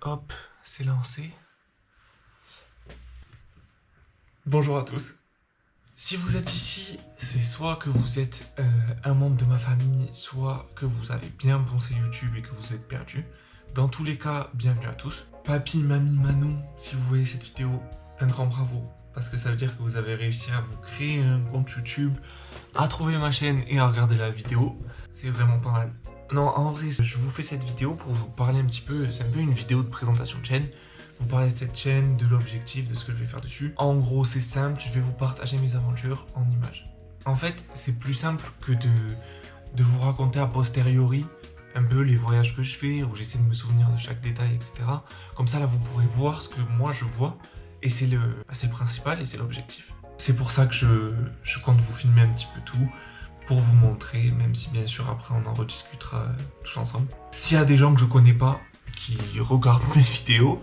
Hop, c'est lancé. Bonjour à tous. Si vous êtes ici, c'est soit que vous êtes un membre de ma famille, soit que vous avez bien pensé YouTube et que vous êtes perdu. Dans tous les cas, bienvenue à tous. Papy, mamie, Manon, si vous voyez cette vidéo, un grand bravo. Parce que ça veut dire que vous avez réussi à vous créer un compte YouTube, à trouver ma chaîne et à regarder la vidéo. C'est vraiment pas mal. Non, en vrai, je vous fais cette vidéo pour vous parler un petit peu, c'est un peu une vidéo de présentation de chaîne. Vous parler de cette chaîne, de l'objectif, de ce que je vais faire dessus. En gros, c'est simple, je vais vous partager mes aventures en images. En fait, c'est plus simple que de vous raconter a posteriori un peu les voyages que je fais, où j'essaie de me souvenir de chaque détail, etc. Comme ça, là, vous pourrez voir ce que moi, je vois. Et c'est le principal et c'est l'objectif. C'est pour ça que je compte vous filmer un petit peu tout, pour vous montrer, même si bien sûr après on en rediscutera tous ensemble. S'il y a des gens que je connais pas qui regardent mes vidéos,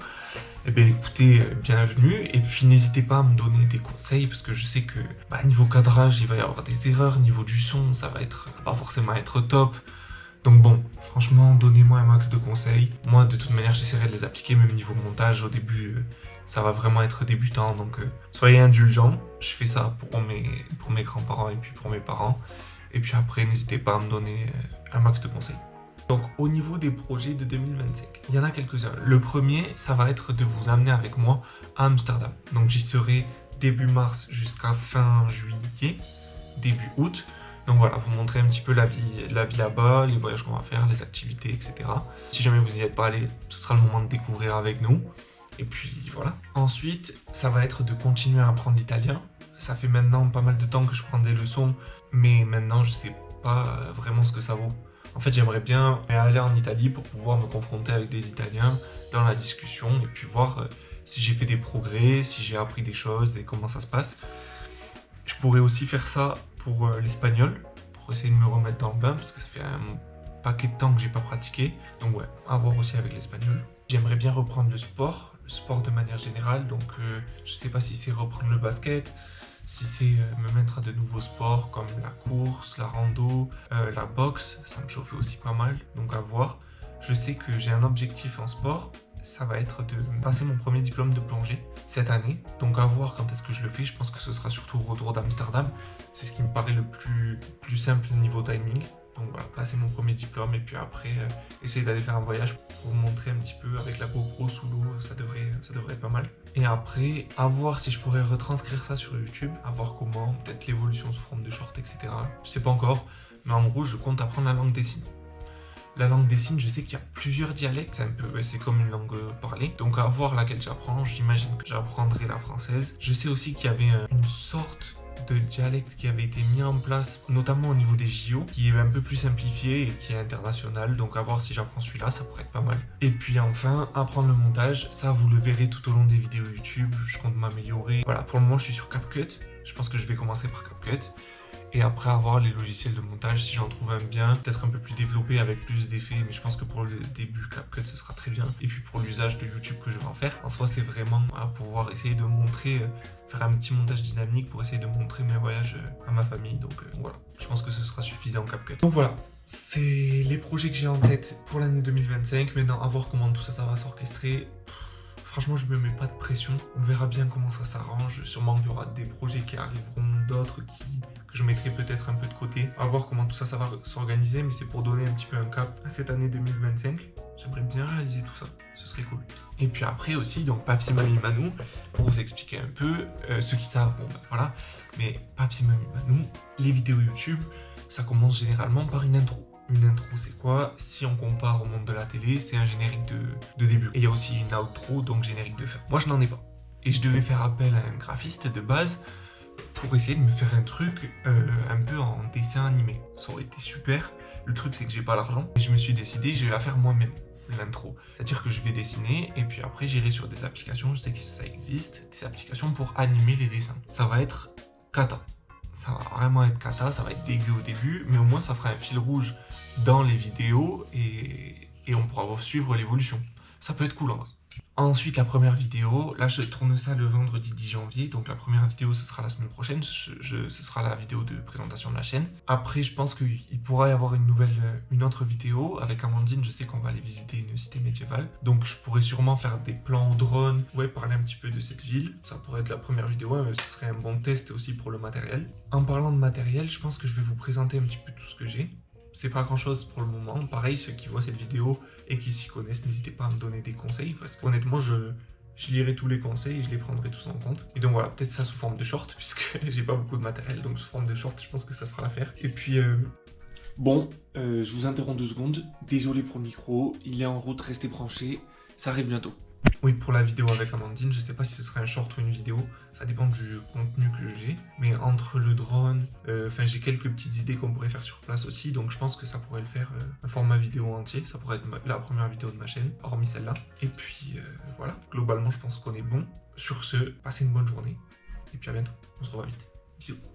eh bien écoutez, bienvenue, et puis n'hésitez pas à me donner des conseils, parce que je sais que niveau cadrage, il va y avoir des erreurs, niveau du son, ça va pas forcément être top. Donc bon, franchement, donnez-moi un max de conseils. Moi, de toute manière, j'essaierai de les appliquer, même niveau montage, au début, ça va vraiment être débutant, donc soyez indulgents. Je fais ça pour mes grands-parents et puis pour mes parents. Et puis après, n'hésitez pas à me donner un max de conseils. Donc au niveau des projets de 2025, il y en a quelques-uns. Le premier, ça va être de vous amener avec moi à Amsterdam. Donc j'y serai début mars jusqu'à fin juillet, début août. Donc voilà, vous montrer un petit peu la vie là-bas, les voyages qu'on va faire, les activités, etc. Si jamais vous n'y êtes pas allé, ce sera le moment de découvrir avec nous. Et puis voilà. Ensuite, ça va être de continuer à apprendre l'italien. Ça fait maintenant pas mal de temps que je prends des leçons, mais maintenant je sais pas vraiment ce que ça vaut. En fait, j'aimerais bien aller en Italie pour pouvoir me confronter avec des Italiens dans la discussion et puis voir si j'ai fait des progrès, si j'ai appris des choses et comment ça se passe. Je pourrais aussi faire ça pour l'espagnol, pour essayer de me remettre dans le bain, parce que ça fait un paquet de temps que j'ai pas pratiqué. Donc ouais, à voir aussi avec l'espagnol. J'aimerais bien reprendre le sport de manière générale, donc je sais pas si c'est reprendre le basket, si c'est me mettre à de nouveaux sports comme la course, la rando, la boxe, ça me chauffait aussi pas mal, donc à voir. Je sais que j'ai un objectif en sport, ça va être de passer mon premier diplôme de plongée cette année, donc à voir quand est-ce que je le fais. Je pense que ce sera surtout au retour d'Amsterdam, c'est ce qui me paraît le plus simple niveau timing. Donc voilà, passer mon premier diplôme et puis après essayer d'aller faire un voyage pour vous montrer un petit peu avec la GoPro sous l'eau, ça devrait être pas mal. Et après, à voir si je pourrais retranscrire ça sur YouTube, à voir comment, peut-être l'évolution sous forme de short, etc. Je sais pas encore, mais en gros, je compte apprendre la langue des signes. La langue des signes, je sais qu'il y a plusieurs dialectes, c'est comme une langue parlée. Donc à voir laquelle j'apprends, j'imagine que j'apprendrai la française. Je sais aussi qu'il y avait une sorte de dialecte qui avait été mis en place, notamment au niveau des JO, qui est un peu plus simplifié et qui est international, donc à voir si j'apprends celui-là, ça pourrait être pas mal. Et puis enfin, apprendre le montage, ça vous le verrez tout au long des vidéos YouTube, je compte m'améliorer. Voilà, pour le moment je suis sur CapCut, je pense que je vais commencer par CapCut. Et après avoir les logiciels de montage, si j'en trouve un bien, peut-être un peu plus développé avec plus d'effets, mais je pense que pour le début CapCut ce sera très bien. Et puis pour l'usage de YouTube que je vais en faire, en soi c'est vraiment à pouvoir essayer de montrer, faire un petit montage dynamique pour essayer de montrer mes voyages à ma famille. Donc voilà, je pense que ce sera suffisant en CapCut. Donc voilà, c'est les projets que j'ai en tête pour l'année 2025. Maintenant à voir comment tout ça va s'orchestrer. Franchement, je me mets pas de pression, on verra bien comment ça s'arrange. Sûrement qu'il y aura des projets qui arriveront, d'autres que je mettrai peut-être un peu de côté. À voir comment tout ça va s'organiser, mais c'est pour donner un petit peu un cap à cette année 2025. J'aimerais bien réaliser tout ça, ce serait cool. Et puis après aussi, donc Papy, Mamie, Manou, pour vous expliquer un peu, ceux qui savent, bon ben voilà, mais Papy, Mamie, Manou, les vidéos YouTube, ça commence généralement par une intro. Une intro, c'est quoi? Si on compare au monde de la télé, c'est un générique de début. Et il y a aussi une outro, donc générique de fin. Moi, je n'en ai pas. Et je devais faire appel à un graphiste de base pour essayer de me faire un truc un peu en dessin animé. Ça aurait été super. Le truc, c'est que j'ai pas l'argent. Et je me suis décidé, je vais la faire moi-même, l'intro. C'est-à-dire que je vais dessiner et puis après, j'irai sur des applications. Je sais que ça existe, des applications pour animer les dessins. Ça va être cata. Ça va vraiment être cata, ça va être dégueu au début, mais au moins ça fera un fil rouge dans les vidéos et on pourra suivre l'évolution. Ça peut être cool en vrai. Ensuite, la première vidéo, là je tourne ça le vendredi 10 janvier, donc la première vidéo ce sera la semaine prochaine, ce sera la vidéo de présentation de la chaîne. Après, je pense qu'il pourra y avoir une autre vidéo avec Amandine. Je sais qu'on va aller visiter une cité médiévale, donc je pourrais sûrement faire des plans au drone, ouais, parler un petit peu de cette ville. Ça pourrait être la première vidéo, mais ce serait un bon test aussi pour le matériel. En parlant de matériel, je pense que je vais vous présenter un petit peu tout ce que j'ai. C'est pas grand chose pour le moment. Pareil, ceux qui voient cette vidéo et qui s'y connaissent, n'hésitez pas à me donner des conseils parce qu'honnêtement, je lirai tous les conseils et je les prendrai tous en compte. Et donc voilà, peut-être ça sous forme de short puisque j'ai pas beaucoup de matériel, donc sous forme de short, je pense que ça fera l'affaire. Et puis, je vous interromps 2 secondes. Désolé pour le micro, il est en route, restez branchés, ça arrive bientôt. Oui, pour la vidéo avec Amandine, je sais pas si ce sera un short ou une vidéo, ça dépend du contenu que j'ai. Mais entre le drone, j'ai quelques petites idées qu'on pourrait faire sur place aussi, donc je pense que ça pourrait le faire un format vidéo entier. Ça pourrait être la première vidéo de ma chaîne, hormis celle-là. Et puis voilà, globalement je pense qu'on est bon. Sur ce, passez une bonne journée, et puis à bientôt, on se revoit vite. Bisous.